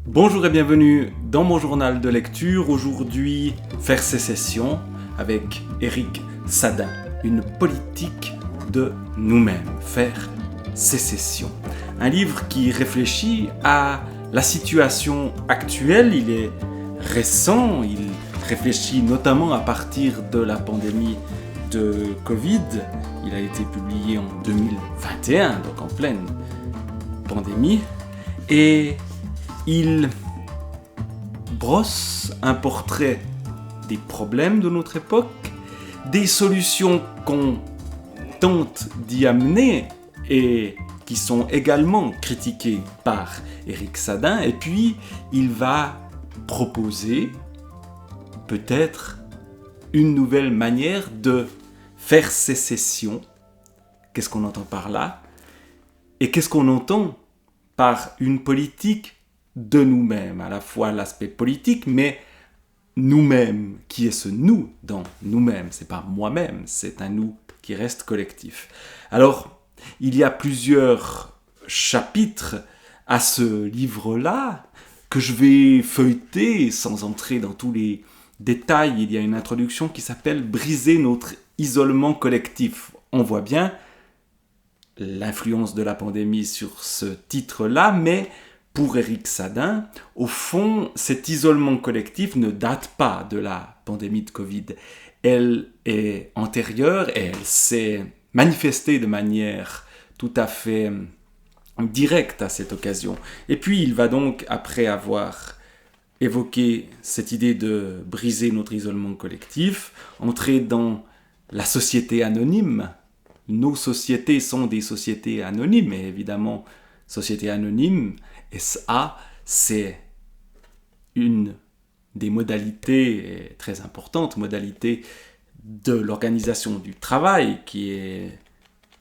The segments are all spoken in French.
Bonjour et bienvenue dans mon journal de lecture. Aujourd'hui, Faire sécession avec Éric Sadin. Une politique de nous-mêmes. Faire sécession. Un livre qui réfléchit à la situation actuelle. Il est récent. Il réfléchit notamment à partir de la pandémie de Covid. Il a été publié en 2021, donc en pleine pandémie. Et il brosse un portrait des problèmes de notre époque, des solutions qu'on tente d'y amener et qui sont également critiquées par Éric Sadin. Et puis, il va proposer peut-être une nouvelle manière de faire sécession. Qu'est-ce qu'on entend par là? Et qu'est-ce qu'on entend par une politique de nous-mêmes, à la fois l'aspect politique, mais nous-mêmes, qui est ce nous dans nous-mêmes, c'est pas moi-même, c'est un nous qui reste collectif. Alors, il y a plusieurs chapitres à ce livre-là que je vais feuilleter sans entrer dans tous les détails. Il y a une introduction qui s'appelle « Briser notre isolement collectif ». On voit bien l'influence de la pandémie sur ce titre-là, mais pour Éric Sadin, au fond, cet isolement collectif ne date pas de la pandémie de Covid. Elle est antérieure et elle s'est manifestée de manière tout à fait directe à cette occasion. Et puis il va donc, après avoir évoqué cette idée de briser notre isolement collectif, entrer dans la société anonyme. Nos sociétés sont des sociétés anonymes, et évidemment, société anonyme, SA, c'est une des modalités très importantes, modalité de l'organisation du travail qui est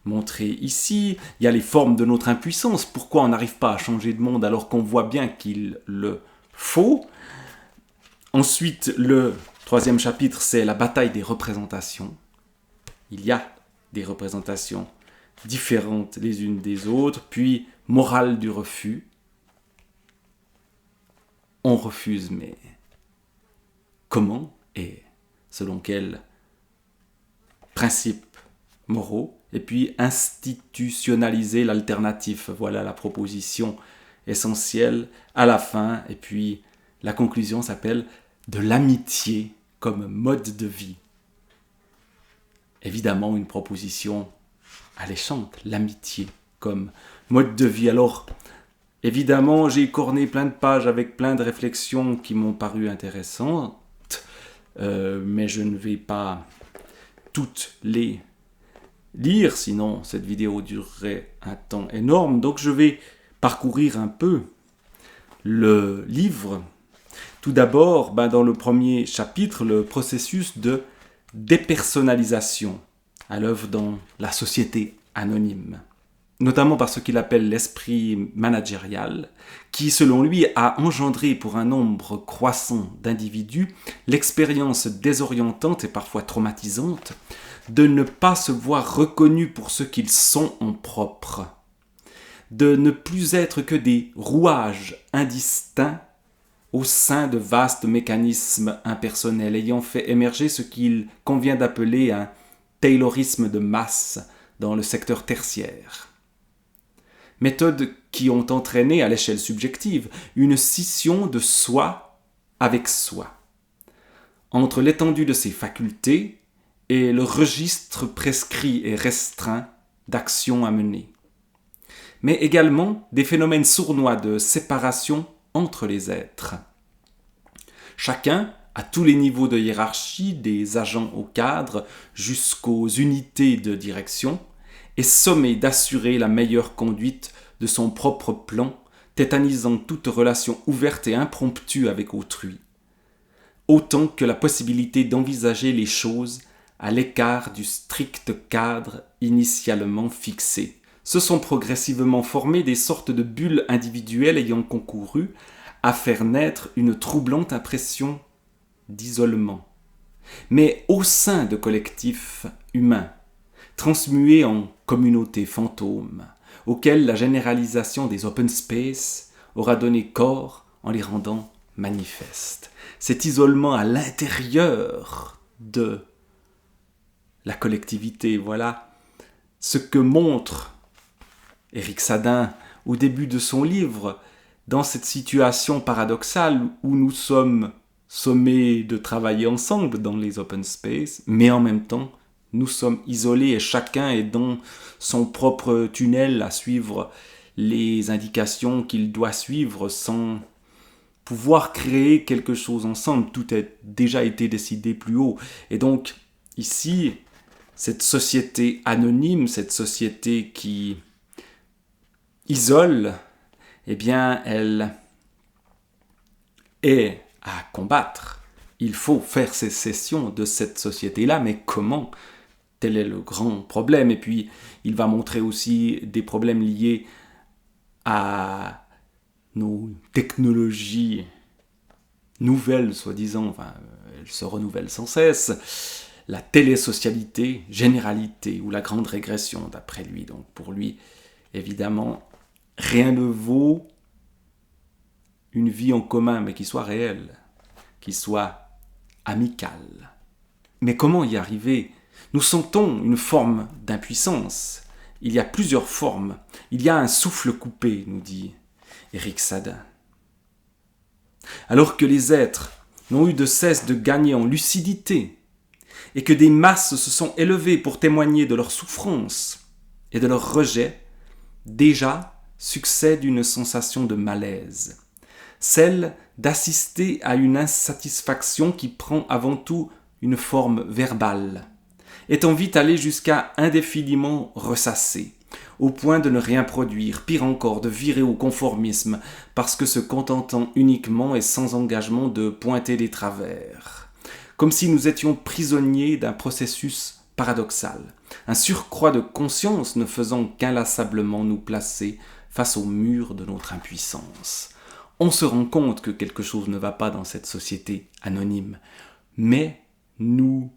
montrée ici. Il y a les formes de notre impuissance. Pourquoi on n'arrive pas à changer de monde alors qu'on voit bien qu'il le faut? Ensuite, le troisième chapitre, c'est la bataille des représentations. Il y a des représentations différentes les unes des autres, puis morale du refus. On refuse, mais comment et selon quels principes moraux? Et puis institutionnaliser l'alternative. Voilà la proposition essentielle à la fin. Et puis la conclusion s'appelle « De l'amitié comme mode de vie ». Évidemment, une proposition alléchante, l'amitié comme mode de vie. Alors, évidemment, j'ai corné plein de pages avec plein de réflexions qui m'ont paru intéressantes, mais je ne vais pas toutes les lire, sinon cette vidéo durerait un temps énorme. Donc je vais parcourir un peu le livre. Tout d'abord, dans le premier chapitre, le processus de dépersonnalisation à l'œuvre dans la société anonyme, notamment par ce qu'il appelle l'esprit managérial, qui selon lui a engendré pour un nombre croissant d'individus l'expérience désorientante et parfois traumatisante de ne pas se voir reconnus pour ce qu'ils sont en propre, de ne plus être que des rouages indistincts au sein de vastes mécanismes impersonnels ayant fait émerger ce qu'il convient d'appeler un taylorisme de masse dans le secteur tertiaire. Méthodes qui ont entraîné à l'échelle subjective une scission de soi avec soi, entre l'étendue de ses facultés et le registre prescrit et restreint d'actions à mener, mais également des phénomènes sournois de séparation entre les êtres. Chacun, à tous les niveaux de hiérarchie, des agents au cadre jusqu'aux unités de direction, est sommé d'assurer la meilleure conduite de son propre plan, tétanisant toute relation ouverte et impromptue avec autrui, autant que la possibilité d'envisager les choses à l'écart du strict cadre initialement fixé. Se sont progressivement formées des sortes de bulles individuelles ayant concouru à faire naître une troublante impression d'isolement, mais au sein de collectifs humains, transmués en communautés fantômes, auxquelles la généralisation des open space aura donné corps en les rendant manifestes. Cet isolement à l'intérieur de la collectivité, voilà ce que montre Éric Sadin au début de son livre, dans cette situation paradoxale où nous sommes sommés de travailler ensemble dans les open space, mais en même temps, nous sommes isolés et chacun est dans son propre tunnel à suivre les indications qu'il doit suivre sans pouvoir créer quelque chose ensemble. Tout a déjà été décidé plus haut. Et donc, ici, cette société anonyme, cette société qui isole, eh bien, elle est à combattre. Il faut faire sécession de cette société-là, mais comment ? Tel est le grand problème. Et puis, il va montrer aussi des problèmes liés à nos technologies nouvelles, soi-disant, enfin, elles se renouvellent sans cesse, la télésocialité, généralité, ou la grande régression, d'après lui. Donc, pour lui, évidemment, rien ne vaut une vie en commun, mais qui soit réelle, qui soit amicale. Mais comment y arriver ? Nous sentons une forme d'impuissance. Il y a plusieurs formes. Il y a un souffle coupé, nous dit Éric Sadin. Alors que les êtres n'ont eu de cesse de gagner en lucidité et que des masses se sont élevées pour témoigner de leur souffrance et de leur rejet, déjà succède une sensation de malaise, celle d'assister à une insatisfaction qui prend avant tout une forme verbale, étant vite allée jusqu'à indéfiniment ressasser, au point de ne rien produire, pire encore, de virer au conformisme, parce que se contentant uniquement et sans engagement de pointer les travers. Comme si nous étions prisonniers d'un processus paradoxal, un surcroît de conscience ne faisant qu'inlassablement nous placer face au mur de notre impuissance. On se rend compte que quelque chose ne va pas dans cette société anonyme, mais nous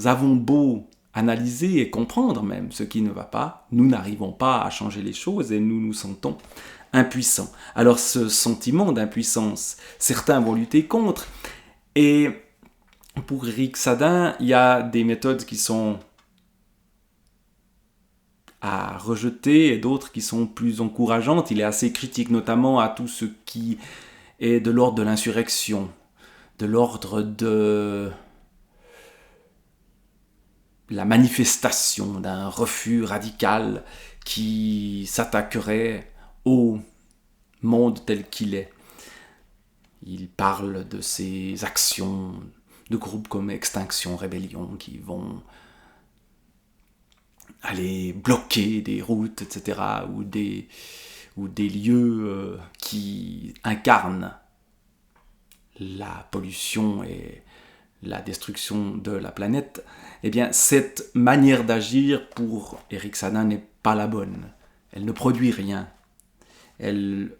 avons beau analyser et comprendre même ce qui ne va pas, nous n'arrivons pas à changer les choses et nous nous sentons impuissants. Alors ce sentiment d'impuissance, certains vont lutter contre, et pour Éric Sadin, il y a des méthodes qui sont à rejeter et d'autres qui sont plus encourageantes. Il est assez critique notamment à tout ce qui est de l'ordre de l'insurrection, de l'ordre de la manifestation d'un refus radical qui s'attaquerait au monde tel qu'il est. Il parle de ces actions de groupes comme Extinction Rébellion qui vont aller bloquer des routes, etc., ou des lieux qui incarnent la pollution et la destruction de la planète. Eh bien, cette manière d'agir pour Éric Sadin n'est pas la bonne. Elle ne produit rien. Elle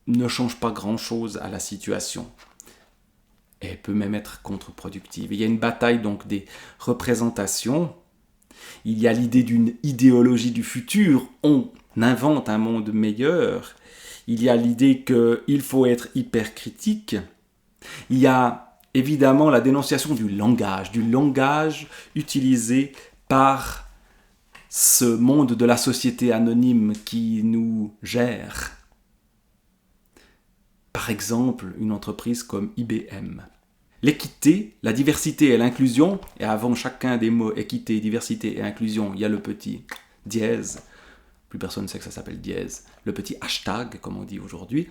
ne change pas grand-chose à la situation. Elle peut même être contre-productive. Il y a une bataille donc des représentations. Il y a l'idée d'une idéologie du futur. On invente un monde meilleur. Il y a l'idée qu'il faut être hyper critique. Il y a évidemment la dénonciation du langage utilisé par ce monde de la société anonyme qui nous gère. Par exemple, une entreprise comme IBM. L'équité, la diversité et l'inclusion, et avant chacun des mots équité, diversité et inclusion, il y a le petit dièse, plus personne ne sait que ça s'appelle dièse, le petit hashtag, comme on dit aujourd'hui.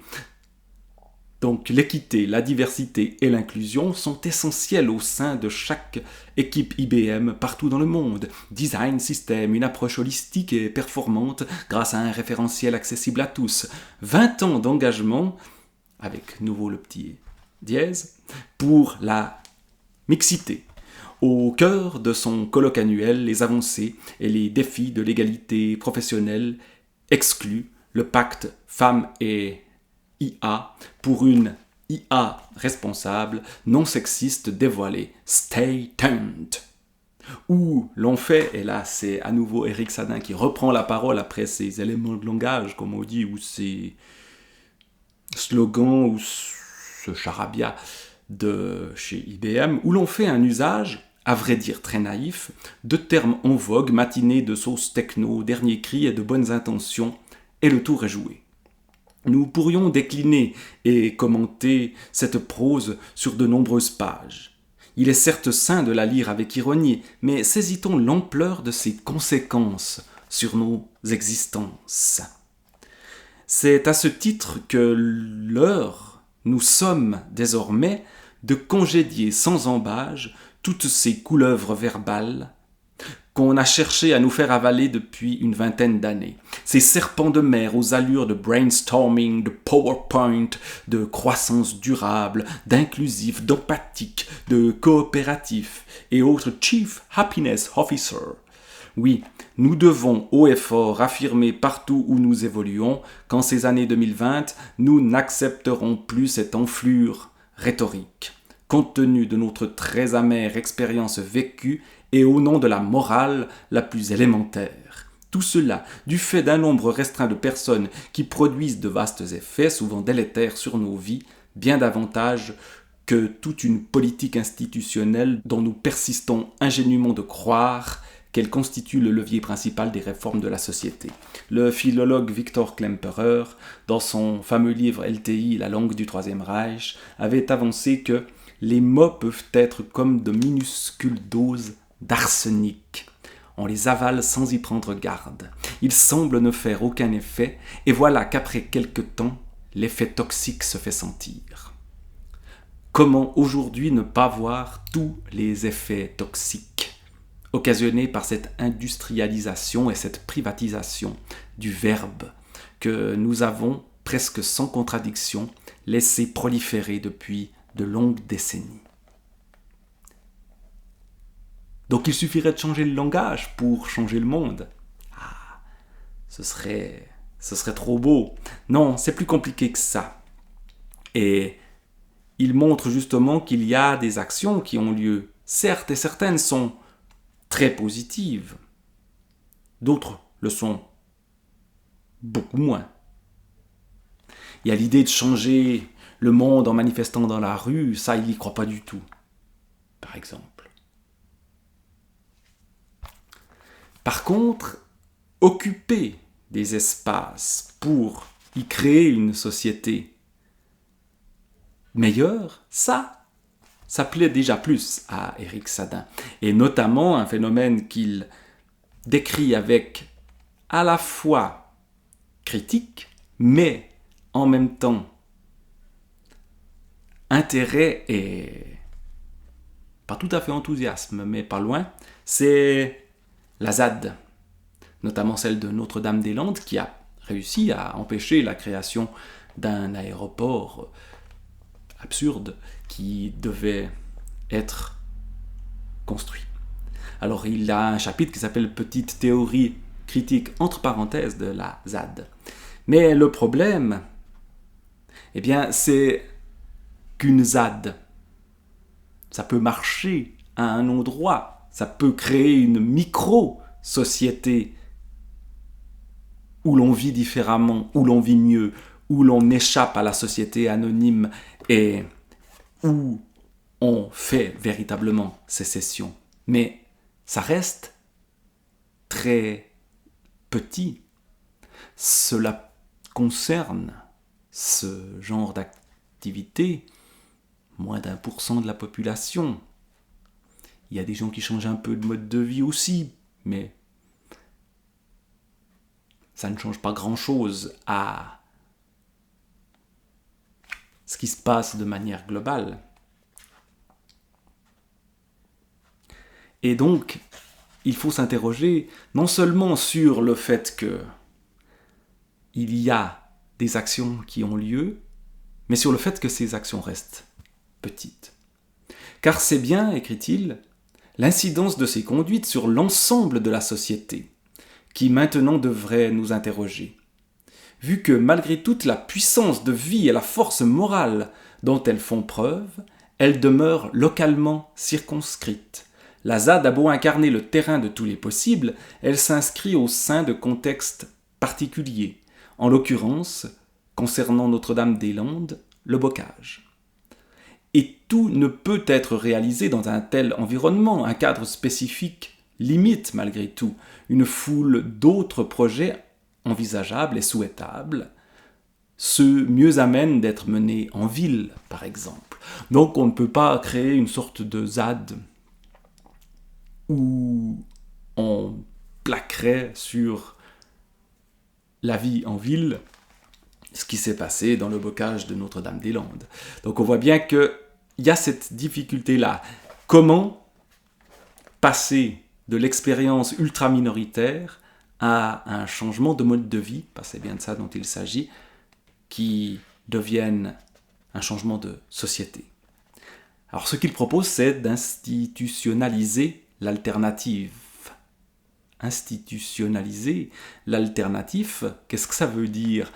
Donc l'équité, la diversité et l'inclusion sont essentielles au sein de chaque équipe IBM partout dans le monde. Design système, une approche holistique et performante grâce à un référentiel accessible à tous. 20 ans d'engagement, avec nouveau le petit dièse, pour la mixité. Au cœur de son colloque annuel, les avancées et les défis de l'égalité professionnelle excluent le pacte femmes et IA pour une IA responsable, non sexiste dévoilée. Stay tuned. Où l'on fait, et là c'est à nouveau Éric Sadin qui reprend la parole après ces éléments de langage, comme on dit, ou ces slogan ou ce charabia de chez IBM, où l'on fait un usage, à vrai dire très naïf, de termes en vogue, matinés de sauce techno, dernier cri et de bonnes intentions, et le tour est joué. Nous pourrions décliner et commenter cette prose sur de nombreuses pages. Il est certes sain de la lire avec ironie, mais saisit-on l'ampleur de ses conséquences sur nos existences? C'est à ce titre que l'heure, nous sommes désormais, de congédier sans embâge toutes ces couleuvres verbales qu'on a cherché à nous faire avaler depuis une vingtaine d'années. Ces serpents de mer aux allures de brainstorming, de PowerPoint, de croissance durable, d'inclusif, d'empathique, de coopératif et autres Chief Happiness Officer. Oui, nous devons haut et fort affirmer partout où nous évoluons qu'en ces années 2020, nous n'accepterons plus cette enflure rhétorique. Compte tenu de notre très amère expérience vécue et au nom de la morale la plus élémentaire. Tout cela du fait d'un nombre restreint de personnes qui produisent de vastes effets, souvent délétères sur nos vies, bien davantage que toute une politique institutionnelle dont nous persistons ingénument de croire qu'elle constitue le levier principal des réformes de la société. Le philologue Victor Klemperer, dans son fameux livre LTI, La langue du Troisième Reich, avait avancé que les mots peuvent être comme de minuscules doses d'arsenic. On les avale sans y prendre garde. Ils semblent ne faire aucun effet, et voilà qu'après quelque temps, l'effet toxique se fait sentir. Comment aujourd'hui ne pas voir tous les effets toxiques occasionnés par cette industrialisation et cette privatisation du verbe que nous avons, presque sans contradiction, laissé proliférer depuis de longues décennies. Donc il suffirait de changer le langage pour changer le monde. Ah, ce serait trop beau. Non, c'est plus compliqué que ça. Et il montre justement qu'il y a des actions qui ont lieu. Certes, et certaines sont très positives. D'autres le sont beaucoup moins. Il y a l'idée de changer le monde en manifestant dans la rue, ça, il n'y croit pas du tout, par exemple. Par contre, occuper des espaces pour y créer une société meilleure, ça plaît déjà plus à Éric Sadin. Et notamment un phénomène qu'il décrit avec à la fois critique, mais en même temps intérêt et pas tout à fait enthousiasme, mais pas loin, c'est la ZAD, notamment celle de Notre-Dame-des-Landes, qui a réussi à empêcher la création d'un aéroport absurde qui devait être construit. Alors il a un chapitre qui s'appelle « Petite théorie critique entre parenthèses de la ZAD ». Mais le problème, eh bien, c'est qu'une ZAD, ça peut marcher à un endroit, ça peut créer une micro-société où l'on vit différemment, où l'on vit mieux, où l'on échappe à la société anonyme et où on fait véritablement sécession. Mais ça reste très petit. Cela concerne ce genre d'activité moins d'1% de la population. Il y a des gens qui changent un peu de mode de vie aussi, mais ça ne change pas grand-chose à ce qui se passe de manière globale. Et donc, il faut s'interroger non seulement sur le fait que il y a des actions qui ont lieu, mais sur le fait que ces actions restent petites. Car c'est bien, écrit-il, l'incidence de ces conduites sur l'ensemble de la société qui maintenant devrait nous interroger. Vu que malgré toute la puissance de vie et la force morale dont elles font preuve, elles demeurent localement circonscrites. La ZAD a beau incarner le terrain de tous les possibles, elle s'inscrit au sein de contextes particuliers, en l'occurrence concernant Notre-Dame-des-Landes, le bocage. Et tout ne peut être réalisé dans un tel environnement. Un cadre spécifique limite malgré tout une foule d'autres projets envisageables et souhaitables, ceux mieux à même d'être menés en ville, par exemple. Donc on ne peut pas créer une sorte de ZAD où on plaquerait sur la vie en ville ce qui s'est passé dans le bocage de Notre-Dame-des-Landes. Donc on voit bien qu'il y a cette difficulté-là. Comment passer de l'expérience ultra-minoritaire à un changement de mode de vie, parce que c'est bien de ça dont il s'agit, qui devienne un changement de société. Alors ce qu'il propose, c'est d'institutionnaliser l'alternative. Institutionnaliser l'alternative, qu'est-ce que ça veut dire ?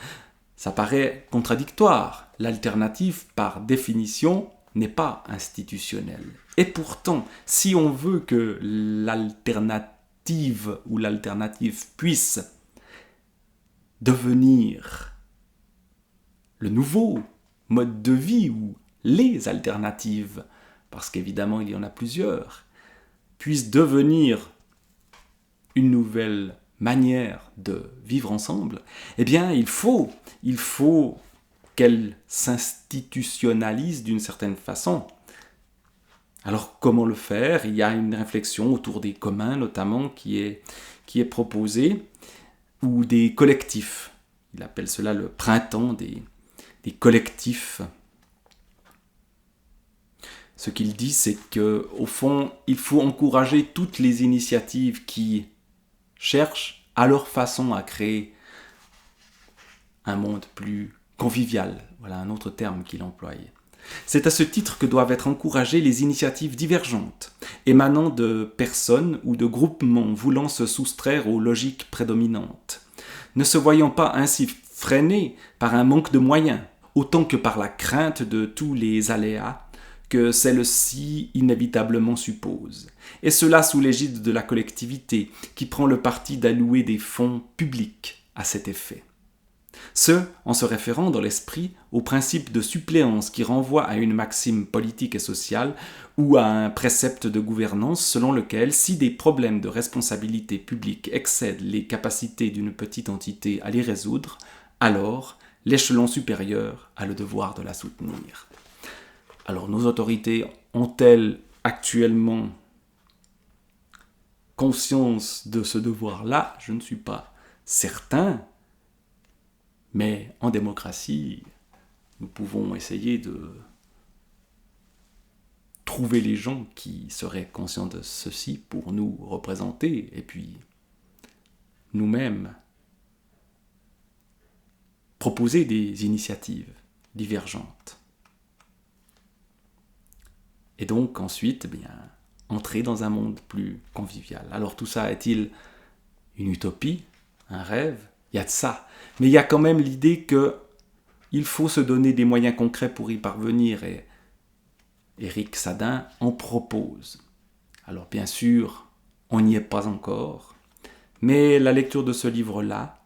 Ça paraît contradictoire. L'alternative, par définition, n'est pas institutionnelle. Et pourtant, si on veut que l'alternative ou l'alternative puisse devenir le nouveau mode de vie ou les alternatives, parce qu'évidemment il y en a plusieurs, puissent devenir une nouvelle manière de vivre ensemble, eh bien il faut qu'elle s'institutionnalise d'une certaine façon. Alors comment le faire ? Il y a une réflexion autour des communs notamment qui est proposée, ou des collectifs. Il appelle cela le printemps des collectifs. Ce qu'il dit, c'est qu'au fond, il faut encourager toutes les initiatives qui cherchent à leur façon à créer un monde plus convivial. Voilà un autre terme qu'il emploie. C'est à ce titre que doivent être encouragées les initiatives divergentes, émanant de personnes ou de groupements voulant se soustraire aux logiques prédominantes, ne se voyant pas ainsi freinés par un manque de moyens, autant que par la crainte de tous les aléas que celle-ci inévitablement suppose, et cela sous l'égide de la collectivité, qui prend le parti d'allouer des fonds publics à cet effet. Ce, en se référant dans l'esprit au principe de suppléance qui renvoie à une maxime politique et sociale ou à un précepte de gouvernance selon lequel, si des problèmes de responsabilité publique excèdent les capacités d'une petite entité à les résoudre, alors l'échelon supérieur a le devoir de la soutenir. Alors nos autorités ont-elles actuellement conscience de ce devoir-là ? Je ne suis pas certain. Mais en démocratie, nous pouvons essayer de trouver les gens qui seraient conscients de ceci pour nous représenter, et puis nous-mêmes proposer des initiatives divergentes. Et donc ensuite, entrer dans un monde plus convivial. Alors tout ça est-il une utopie, un rêve ? Il y a de ça. Mais il y a quand même l'idée qu'il faut se donner des moyens concrets pour y parvenir. Et Éric Sadin en propose. Alors bien sûr, on n'y est pas encore. Mais la lecture de ce livre-là,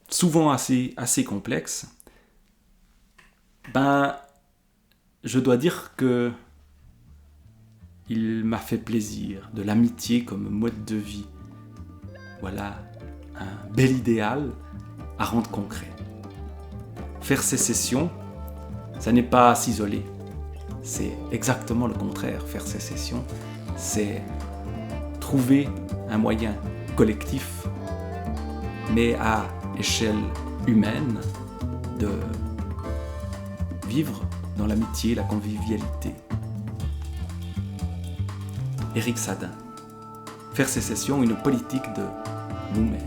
souvent assez complexe, je dois dire que il m'a fait plaisir. De l'amitié comme mode de vie. Voilà un bel idéal à rendre concret. Faire sécession, ça n'est pas s'isoler. C'est exactement le contraire. Faire sécession, c'est trouver un moyen collectif, mais à échelle humaine, de vivre dans l'amitié, la convivialité. Éric Sadin. Faire sécession, une politique de nous-mêmes.